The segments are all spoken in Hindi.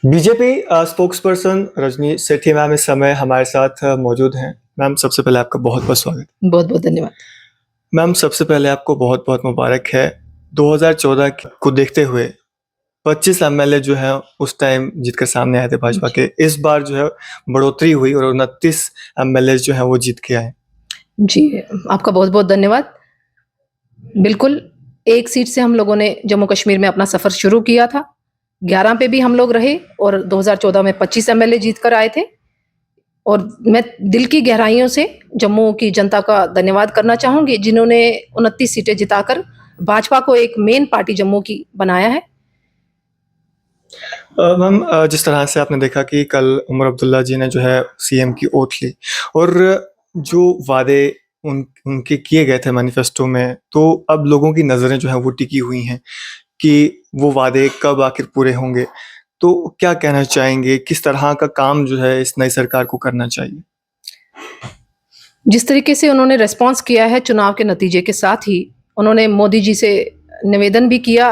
बीजेपी स्पोक्सपर्सन रजनी सेठी मैम इस समय हमारे साथ मौजूद हैं। मैम सबसे पहले आपका बहुत-बहुत स्वागत। बहुत-बहुत धन्यवाद। मैम सबसे पहले आपको बहुत-बहुत मुबारक है। 2014 को देखते हुए 25 एमएलए जो हैं उस टाइम जीत कर सामने आए थे भाजपा के। इस बार जो है बढ़ोतरी हुई और 29 एमएलए जो हैं वो जीत के आए। जी, आपका बहुत-बहुत धन्यवाद। बिल्कुल, एक सीट से हम लोगों ने जम्मू कश्मीर में अपना सफ़र शुरू किया था। 11 पे भी हम लोग रहे और 2014 में 25 एमएलए जीत कर आए थे। और मैं दिल की गहराइयों से जम्मू की जनता का धन्यवाद करना चाहूँगी, जिन्होंने 29 सीटें जिताकर भाजपा को एक मेन पार्टी जम्मू की बनाया है। मैम जिस तरह से आपने देखा कि कल उमर अब्दुल्ला जी ने जो है सीएम की ओथ ली और जो वादे उनके किए गए थे मैनिफेस्टो में, तो अब लोगों की नज़रें जो हैं वो टिकी हुई हैं कि वो वादे कब आखिर पूरे होंगे। तो क्या कहना चाहेंगे, किस तरह का काम जो है इस नई सरकार को करना चाहिए? जिस तरीके से उन्होंने रिस्पॉन्स किया है चुनाव के नतीजे के साथ ही, उन्होंने मोदी जी से निवेदन भी किया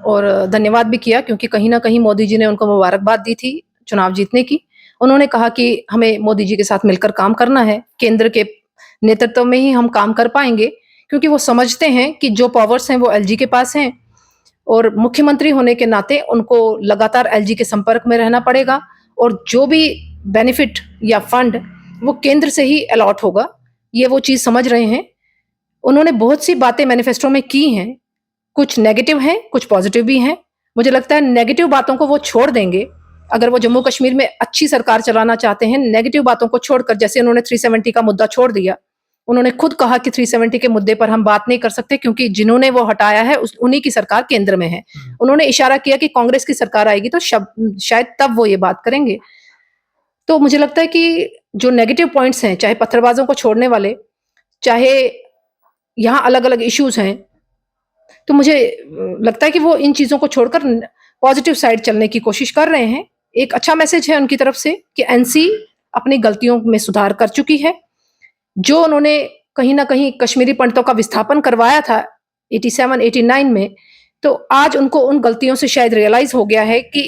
और धन्यवाद भी किया, क्योंकि कहीं न कहीं मोदी जी ने उनको मुबारकबाद दी थी चुनाव जीतने की। उन्होंने कहा कि हमें मोदी जी के साथ मिलकर काम करना है, केंद्र के नेतृत्व में ही हम काम कर पाएँगे, क्योंकि वो समझते हैं कि जो पावर्स हैं वो एलजी के पास हैं और मुख्यमंत्री होने के नाते उनको लगातार एलजी के संपर्क में रहना पड़ेगा और जो भी बेनिफिट या फंड वो केंद्र से ही अलॉट होगा, ये वो चीज़ समझ रहे हैं। उन्होंने बहुत सी बातें मैनिफेस्टो में की हैं, कुछ नेगेटिव हैं, कुछ पॉजिटिव भी हैं। मुझे लगता है नेगेटिव बातों को वो छोड़ देंगे, अगर वो जम्मू कश्मीर में अच्छी सरकार चलाना चाहते हैं, नेगेटिव बातों को छोड़कर, जैसे उन्होंने 370 का मुद्दा छोड़ दिया। उन्होंने खुद कहा कि 370 के मुद्दे पर हम बात नहीं कर सकते, क्योंकि जिन्होंने वो हटाया है उन्हीं की सरकार केंद्र में है। उन्होंने इशारा किया कि कांग्रेस की सरकार आएगी तो शायद तब वो ये बात करेंगे। तो मुझे लगता है कि जो नेगेटिव पॉइंट्स हैं, चाहे पत्थरबाज़ों को छोड़ने वाले, चाहे यहाँ अलग-अलग इश्यूज़ हैं, तो मुझे लगता है कि वो इन चीज़ों को छोड़कर पॉज़िटिव साइड चलने की कोशिश कर रहे हैं। एक अच्छा मैसेज है उनकी तरफ से कि एनसी अपनी गलतियों में सुधार कर चुकी है। जो उन्होंने कहीं न कहीं कश्मीरी पंडितों का विस्थापन करवाया था 87-89 में, तो आज उनको उन गलतियों से शायद रियलाइज़ हो गया है कि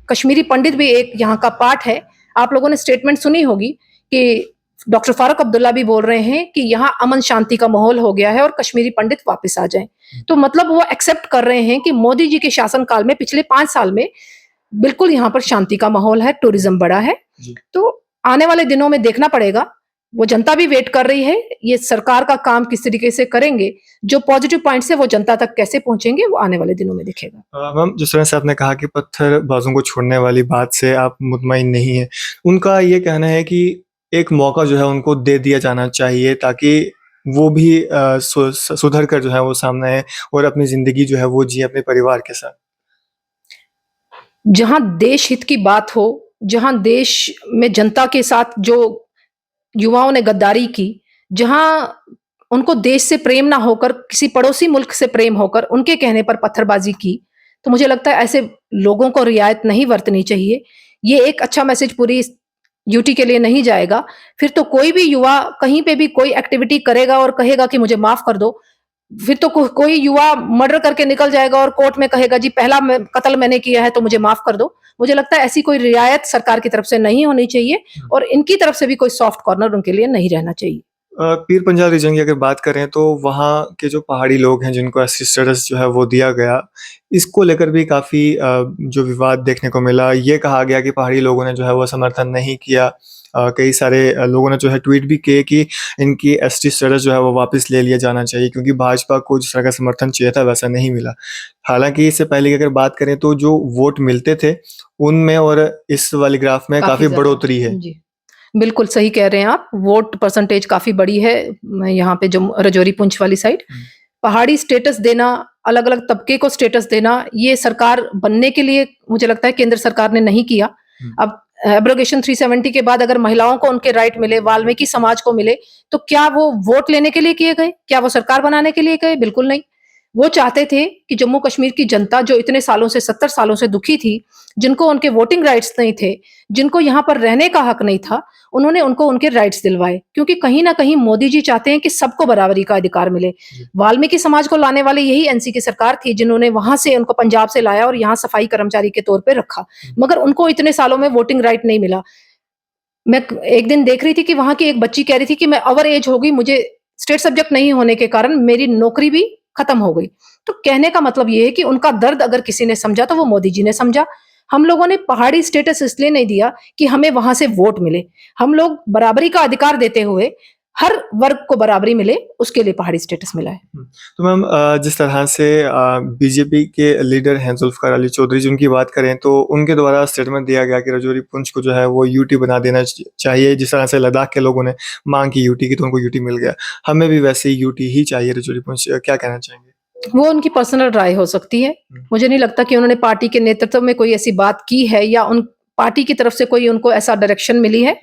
कश्मीरी पंडित भी एक यहाँ का पार्ट है। आप लोगों ने स्टेटमेंट सुनी होगी कि डॉक्टर फारूक अब्दुल्ला भी बोल रहे हैं कि यहाँ अमन शांति का माहौल हो गया है और कश्मीरी पंडित वापस आ जाएँ। तो मतलब वो एक्सेप्ट कर रहे हैं कि मोदी जी के शासनकाल में पिछले 5 साल में बिल्कुल यहाँ पर शांति का माहौल है, टूरिज़्म बढ़ा है। तो आने वाले दिनों में देखना पड़ेगा, वो जनता भी वेट कर रही है, ये सरकार का काम किस तरीके से करेंगे, जो पॉजिटिव पॉइंट्स है वो जनता तक कैसे पहुँचेंगे, वो आने वाले दिनों में दिखेगा। मैम जिस तरह से आपने कहा कि पत्थरबाज़ों को छोड़ने वाली बात से आप मुतमईन नहीं हैं। उनका ये कहना है कि एक मौका जो है उनको दे दिया जाना चाहिए, ताकि वो भी सुधर कर जो है वो सामने आएँ और अपनी ज़िंदगी जो है वो जिएँ अपने परिवार के साथ। जहाँ देश हित की बात हो, जहाँ देश में जनता के साथ जो युवाओं ने गद्दारी की, जहाँ उनको देश से प्रेम ना होकर किसी पड़ोसी मुल्क से प्रेम होकर उनके कहने पर पत्थरबाज़ी की, तो मुझे लगता है ऐसे लोगों को रियायत नहीं बरतनी चाहिए। ये एक अच्छा मैसेज पूरी यूटी के लिए नहीं जाएगा। फिर तो कोई भी युवा कहीं पे भी कोई एक्टिविटी करेगा और कहेगा कि मुझे माफ़ कर दो, फिर तो कोई युवा मर्डर करके निकल जाएगा और कोर्ट में कहेगा जी पहला कत्ल मैंने किया है तो मुझे माफ़ कर दो। मुझे लगता है ऐसी कोई रियायत सरकार की तरफ से नहीं होनी चाहिए और इनकी तरफ से भी कोई सॉफ्ट कॉर्नर उनके लिए नहीं रहना चाहिए। पीर पंजाल रीजन की अगर बात करें तो वहाँ के जो पहाड़ी लोग हैं जिनको एससी स्टेटस जो है वो दिया गया, इसको लेकर भी काफ़ी जो विवाद देखने को मिला। ये कहा गया कि पहाड़ी लोगों ने जो है वो समर्थन नहीं किया। कई सारे लोगों ने जो है ट्वीट भी किए कि इनकी एसटी स्टेटस जो है वो वापस ले लिया जाना चाहिए, क्योंकि भाजपा को जिस तरह का समर्थन चाहिए था वैसा नहीं मिला। हालाँकि इससे पहले की अगर बात करें तो जो वोट मिलते थे उनमें और इस वाली ग्राफ में काफ़ी बढ़ोतरी है। जी। बिल्कुल सही कह रहे हैं आप, वोट परसेंटेज काफ़ी बड़ी है यहाँ पे जो राजौरी पुंछ वाली साइड। पहाड़ी स्टेटस देना, अलग-अलग तबके को स्टेटस देना, ये सरकार बनने के लिए मुझे लगता है केंद्र सरकार ने नहीं किया। अब एब्रोगेशन 370 के बाद अगर महिलाओं को उनके राइट मिले, वाल्मीकि समाज को मिले, तो क्या वो वोट लेने के लिए किए गए? क्या वो सरकार बनाने के लिए गए? बिल्कुल नहीं। वो चाहते थे कि जम्मू कश्मीर की जनता जो इतने सालों से 70 सालों से दुखी थी, जिनको उनके वोटिंग राइट्स नहीं थे, जिनको यहाँ पर रहने का हक नहीं था, उन्होंने उनको उनके राइट्स दिलवाए। क्योंकि कहीं न कहीं मोदी जी चाहते हैं कि सबको बराबरी का अधिकार मिले। जी। वाल्मीकि समाज को लाने वाली यही एनसी की सरकार थी, जिन्होंने वहाँ से उनको पंजाब से लाया और यहाँ सफाई कर्मचारी के तौर पे रखा। मगर उनको इतने सालों में वोटिंग राइट नहीं मिला। मैं एक दिन देख रही थी कि वहाँ की एक बच्ची कह रही थी कि मैं ओवर एज हो गई, मुझे स्टेट सब्जेक्ट नहीं होने के कारण मेरी नौकरी भी खत्म हो गई। तो कहने का मतलब ये है कि उनका दर्द अगर किसी ने समझा तो वो मोदी जी ने समझा। हम लोगों ने पहाड़ी स्टेटस इसलिए नहीं दिया कि हमें वहां से वोट मिले। हम लोग बराबरी का अधिकार देते हुए हर वर्ग को बराबरी मिले, उसके लिए पहाड़ी स्टेटस मिला है। तो मैम जिस तरह से बीजेपी के लीडर हैं जुल्फ़िकार अली चौधरी जी, उनकी बात करें तो उनके द्वारा स्टेटमेंट दिया गया कि राजौरी पुंछ को जो है वो यूटी बना देना चाहिए। जिस तरह से लद्दाख के लोगों ने मांग की यूटी की तो उनको यूटी मिल गया। हमें भी वैसे ही यूटी ही चाहिए राजौरी पुंछ। क्या कहना चाहेंगे? वो उनकी पर्सनल राय हो सकती है। मुझे नहीं लगता कि उन्होंने पार्टी के नेतृत्व में कोई ऐसी बात की है या उन पार्टी की तरफ से कोई उनको ऐसा डायरेक्शन मिली है।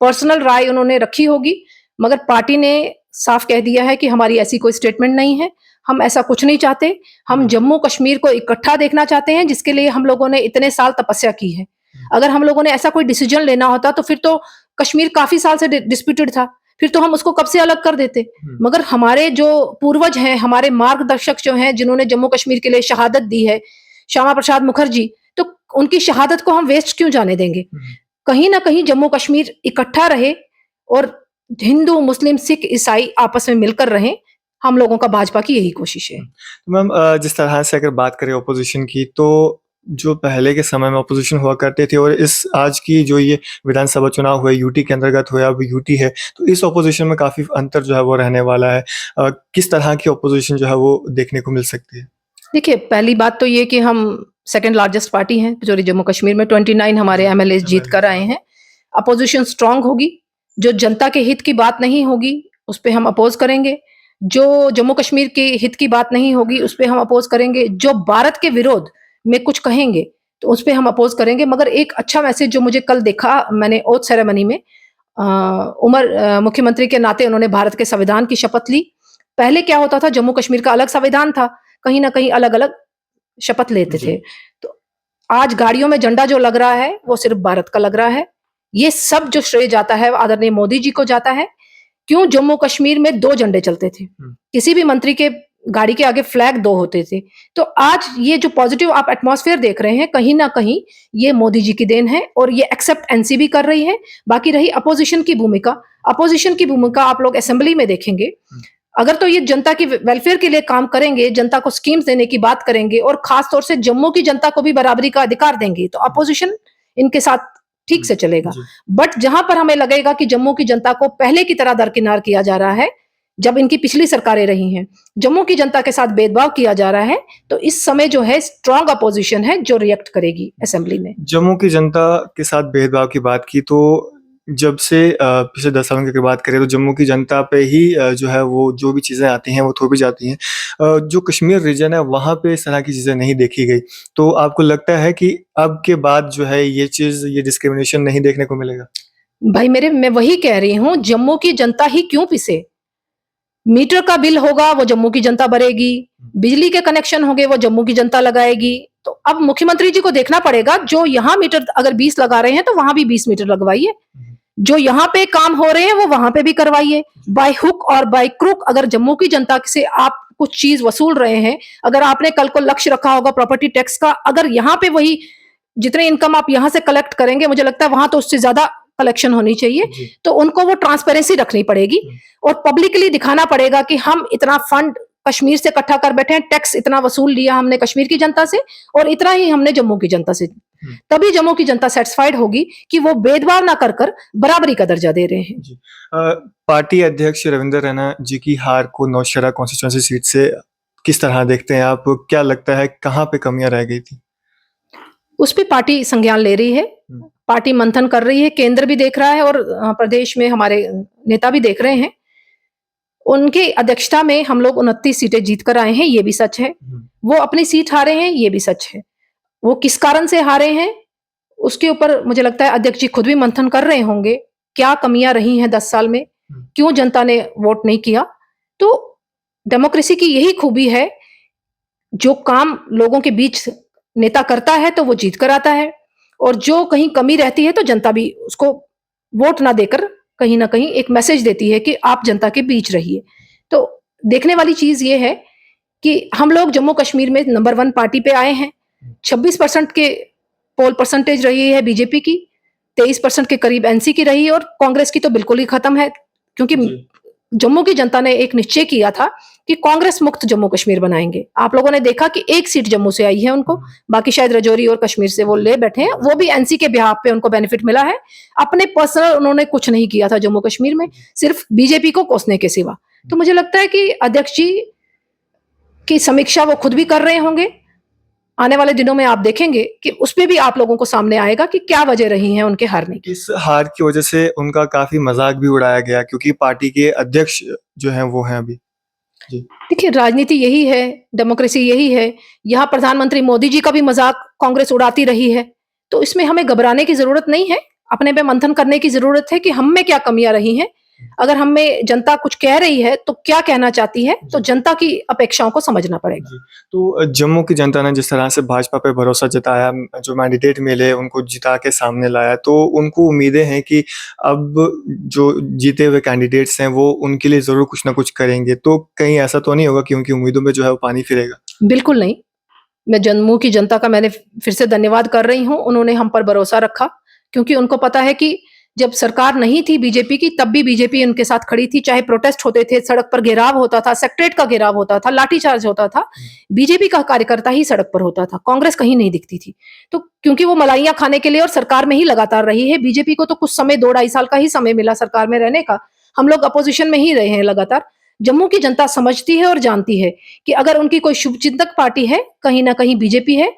पर्सनल राय उन्होंने रखी होगी, मगर पार्टी ने साफ कह दिया है कि हमारी ऐसी कोई स्टेटमेंट नहीं है। हम ऐसा कुछ नहीं चाहते। हम जम्मू कश्मीर को इकट्ठा देखना चाहते हैं, जिसके लिए हम लोगों ने इतने साल तपस्या की है। अगर हम लोगों ने ऐसा कोई डिसीजन लेना होता तो फिर तो कश्मीर काफी साल से डिस्प्यूटेड था, फिर तो हम उसको कब से अलग कर देते। मगर हमारे जो पूर्वज हैं, हमारे मार्गदर्शक जो हैं, जिन्होंने जम्मू कश्मीर के लिए शहादत दी है, श्यामा प्रसाद मुखर्जी, तो उनकी शहादत को हम वेस्ट क्यों जाने देंगे। कहीं ना कहीं जम्मू कश्मीर इकट्ठा रहे और हिंदू, मुस्लिम, सिख, ईसाई आपस में मिलकर रहें। हम लोगों का भाजपा की यही कोशिश है। तो मैम जिस तरह से अगर बात करें ऑपोजिशन की, तो जो पहले के समय में ऑपोजिशन हुआ करते थे और इस आज की जो ये विधानसभा चुनाव हुए यूटी के अंतर्गत हुए, अब यूटी है, तो इस ऑपोजिशन में काफ़ी अंतर जो है वो रहने वाला है। किस तरह की ऑपोजिशन जो है वो देखने को मिल सकती है? देखिए, पहली बात तो ये कि हम सेकंड लार्जेस्ट पार्टी हैं जो जम्मू कश्मीर में 29 हमारे एमएलए जीत कर आए हैं। अपोजिशन स्ट्रांग होगी। जो जनता के हित की बात नहीं होगी, उस पे हम अपोज करेंगे। जो जम्मू कश्मीर के हित की बात नहीं होगी, उस पे हम अपोज करेंगे। जो भारत के विरोध में कुछ कहेंगे, तो उस पे हम अपोज करेंगे। मगर एक अच्छा मैसेज जो मुझे कल देखा मैंने ओथ सेरेमनी में, मुख्यमंत्री के नाते उन्होंने भारत के संविधान की शपथ ली। पहले क्या होता था, जम्मू कश्मीर का अलग संविधान था, कहीं न कहीं अलग-अलग शपथ लेते थे। तो आज गाड़ियों में झंडा जो लग रहा है, वो सिर्फ भारत का लग रहा है। ये सब जो श्रेय जाता है, आदरणीय मोदी जी को जाता है। क्यों जम्मू कश्मीर में 2 झंडे चलते थे? किसी भी मंत्री के गाड़ी के आगे फ्लैग 2 होते थे। तो आज ये जो पॉजिटिव आप एटमॉस्फेयर देख रहे हैं, कहीं न कहीं ये मोदी जी की देन है और ये एक्सेप्ट एनसीबी कर रही है। बाकी रही अपोजिशन की भूमिका, आप लोग असेंबली में देखेंगे। अगर तो ये जनता की वेलफेयर के लिए काम करेंगे, जनता को स्कीम्स देने की बात करेंगे और खास तौर से जम्मू की जनता को भी बराबरी का अधिकार देंगे, तो अपोजिशन इनके साथ ठीक से चलेगा। बट जहां पर हमें लगेगा कि जम्मू की जनता को पहले की तरह दरकिनार किया जा रहा है, जब इनकी पिछली सरकारें रही हैं, जम्मू की जनता के साथ भेदभाव किया जा रहा है, तो इस समय जो है स्ट्रांग अपोजिशन है जो रिएक्ट करेगी असेंबली में। जम्मू की जनता के साथ भेदभाव की बात की, तो जब से पिछले 10 सालों की अगर बात करें तो जम्मू की जनता पे ही जो है वो जो भी चीज़ें आती हैं वो थोपी जाती हैं। जो कश्मीर रीजन है वहाँ पे इस तरह की चीज़ें नहीं देखी गई। तो आपको लगता है कि अब के बाद जो है ये चीज़, ये डिस्क्रिमिनेशन नहीं देखने को मिलेगा? भाई मेरे, मैं वही कह रही हूँ, जम्मू की जनता ही क्यों पिसे? मीटर का बिल होगा वो जम्मू की जनता भरेगी, बिजली के कनेक्शन होंगे वो जम्मू की जनता लगाएगी। तो अब मुख्यमंत्री जी को देखना पड़ेगा, जो यहाँ मीटर अगर 20 लगा रहे हैं तो वहां भी 20 मीटर लगवाइए। जो यहाँ पे काम हो रहे हैं वो वहां पे भी करवाइए। बाय हुक और बाय क्रुक अगर जम्मू की जनता से आप कुछ चीज वसूल रहे हैं, अगर आपने कल को लक्ष्य रखा होगा प्रॉपर्टी टैक्स का, अगर यहाँ पे वही जितने इनकम आप यहाँ से कलेक्ट करेंगे, मुझे लगता है वहां तो उससे ज्यादा कलेक्शन होनी चाहिए। तो उनको वो ट्रांसपेरेंसी रखनी पड़ेगी और पब्लिकली दिखाना पड़ेगा कि हम इतना फंड कश्मीर से इकट्ठा कर बैठे हैं, टैक्स इतना वसूल लिया हमने कश्मीर की जनता से और इतना ही हमने जम्मू की जनता से। तभी जम्मू की जनता सेटिस्फाइड होगी कि वो भेदभाव ना कर बराबरी का दर्जा दे रहे हैं। पार्टी अध्यक्ष रविंद्र रैना जी की हार को नौशहरा कॉन्स्टिट्यूएंसी सीट से किस तरह देखते हैं आप? क्या लगता है कहाँ पे कमियां रह गई थी? उस पे पार्टी संज्ञान ले रही है, पार्टी मंथन कर रही है, केंद्र भी देख रहा है और प्रदेश में हमारे नेता भी देख रहे हैं। उनकी अध्यक्षता में हम लोग 29 सीटें जीत कर आए हैं, ये भी सच है। वो अपनी सीट हारे हैं, ये भी सच है। वो किस कारण से हारे हैं, उसके ऊपर मुझे लगता है अध्यक्ष जी खुद भी मंथन कर रहे होंगे। क्या कमियां रही हैं 10 साल में, क्यों जनता ने वोट नहीं किया। तो डेमोक्रेसी की यही खूबी है जो काम लोगों के बीच नेता करता है तो वो जीत कर आता है, और जो कहीं कमी रहती है तो जनता भी उसको वोट ना देकर कहीं न कहीं एक मैसेज देती है कि आप जनता के बीच रहिए। तो देखने वाली चीज़ ये है कि हम लोग जम्मू कश्मीर में नंबर 1 पार्टी पे आए हैं। 26% के पोल परसेंटेज रही है बीजेपी की, 23% के करीब एनसी की रही है, और कांग्रेस की तो बिल्कुल ही खत्म है, क्योंकि जी। जम्मू की जनता ने एक निश्चय किया था कि कांग्रेस मुक्त जम्मू कश्मीर बनाएँगे। आप लोगों ने देखा कि 1 सीट जम्मू से आई है उनको, बाकी शायद रजौरी और कश्मीर से वो ले बैठे हैं, वो भी एनसी के बिहाफ पे उनको बेनिफिट मिला है। अपने पर्सनल उन्होंने कुछ नहीं किया था जम्मू कश्मीर में, सिर्फ बीजेपी को कोसने के सिवा। तो मुझे लगता है कि अध्यक्ष जी की समीक्षा वो खुद भी कर रहे होंगे। आने वाले दिनों में आप देखेंगे कि उसपे भी आप लोगों को सामने आएगा कि क्या वजह रही है उनके हारने की। इस हार की वजह से उनका काफ़ी मज़ाक भी उड़ाया गया क्योंकि पार्टी के अध्यक्ष जो हैं वो हैं अभी। जी। देखिए, राजनीति यही है, डेमोक्रेसी यही है। यहाँ प्रधानमंत्री मोदी जी का भी मज़ाक कांग्रेस उड़ाती रही है। तो इसमें हमें घबराने की ज़रूरत नहीं है, अपने पे मंथन करने की ज़रूरत है कि हम में क्या कमियाँ रही हैं। अगर हम में जनता कुछ कह रही है, तो क्या कहना चाहती है, तो जनता की अपेक्षाओं को समझना पड़ेगा। जी, तो जम्मू की जनता ने जिस तरह से भाजपा पे भरोसा जताया, जो मैंडेट मिले उनको जिता के सामने लाया, तो उनको उम्मीदें हैं कि अब जो जीते हुए कैंडिडेट्स हैं वो उनके लिए ज़रूर कुछ ना कुछ करेंगे। तो कहीं ऐसा तो नहीं होगा कि उनकी उम्मीदों में जो है वो पानी फिरेगा? बिल्कुल नहीं। मैं जम्मू की जनता का मैंने फिर से धन्यवाद कर रही हूँ। उन्होंने हम पर भरोसा रखा, क्योंकि उनको पता है कि जब सरकार नहीं थी बीजेपी की, तब भी बीजेपी उनके साथ खड़ी थी। चाहे प्रोटेस्ट होते थे, सड़क पर घेराव होता था, सेक्रेटरीट का घेराव होता था, लाठीचार्ज होता था, बीजेपी का कार्यकर्ता ही सड़क पर होता था, कांग्रेस कहीं नहीं दिखती थी। तो क्योंकि वो मलाइयाँ खाने के लिए और सरकार में ही लगातार रही है, बीजेपी को तो कुछ समय 2 ढाई साल का ही समय मिला सरकार में रहने का। हम लोग अपोज़िशन में ही रहे हैं लगातार। जम्मू की जनता समझती है और जानती है कि अगर उनकी कोई शुभचिंतक पार्टी है, कहीं न कहीं बीजेपी है,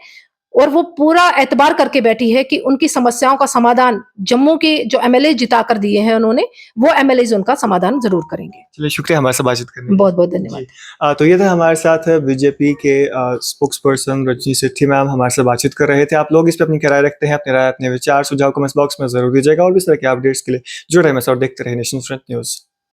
और वो पूरा एतबार करके बैठी है कि उनकी समस्याओं का समाधान जम्मू के जो एमएलए जिता कर दिए हैं उन्होंने, वो एमएलएज़ उनका समाधान ज़रूर करेंगे। चलिए शुक्रिया हमारे साथ बातचीत करने के लिए। बहुत-बहुत धन्यवाद। जी। तो ये था हमारे साथ बीजेपी के स्पोक्सपर्सन रजनी सेठी मैम हमारे साथ बातचीत कर रहे थे। आप लोग इस पे अपनी क्या राय रखते हैं? अपनी राय, अपने विचार, सुझाव कमेंट्स बॉक्स में ज़रूर दीजिएगा और भी इस तरह के अपडेट्स के लिए जुड़े रहें मेरे साथ और देखते रहिए नेशन फ्रंट न्यूज़।